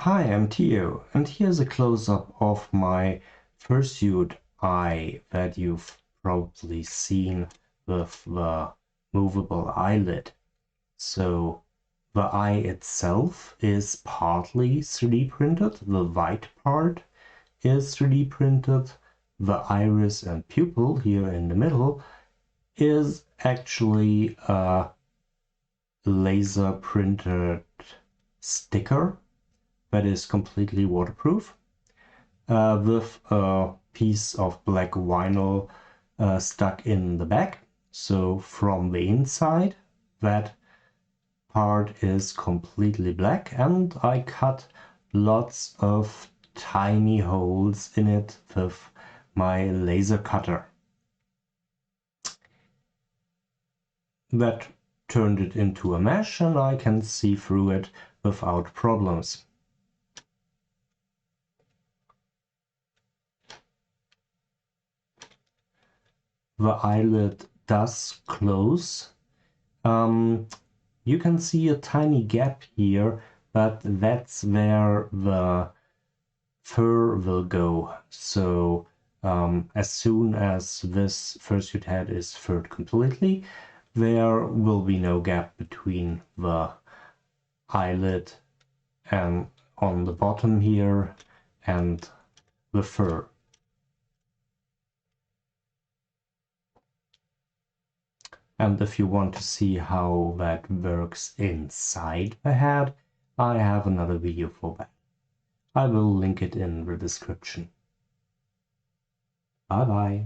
Hi, I'm Theo, and here's a close-up of my fursuit eye that you've probably seen with the movable eyelid. So the eye itself is partly 3D printed, the white part is 3D printed, the iris and pupil here in the middle is actually a laser printed sticker that is completely waterproof with a piece of black vinyl stuck in the back. So from the inside that part is completely black, and I cut lots of tiny holes in it with my laser cutter. That turned it into a mesh, and I can see through it without problems. The eyelid does close. You can see a tiny gap here, but that's where the fur will go. So as soon as this fursuit head is furred completely, there will be no gap between the eyelid and on the bottom here and the fur. And if you want to see how that works inside the head, I have another video for that. I will link it in the description. Bye bye.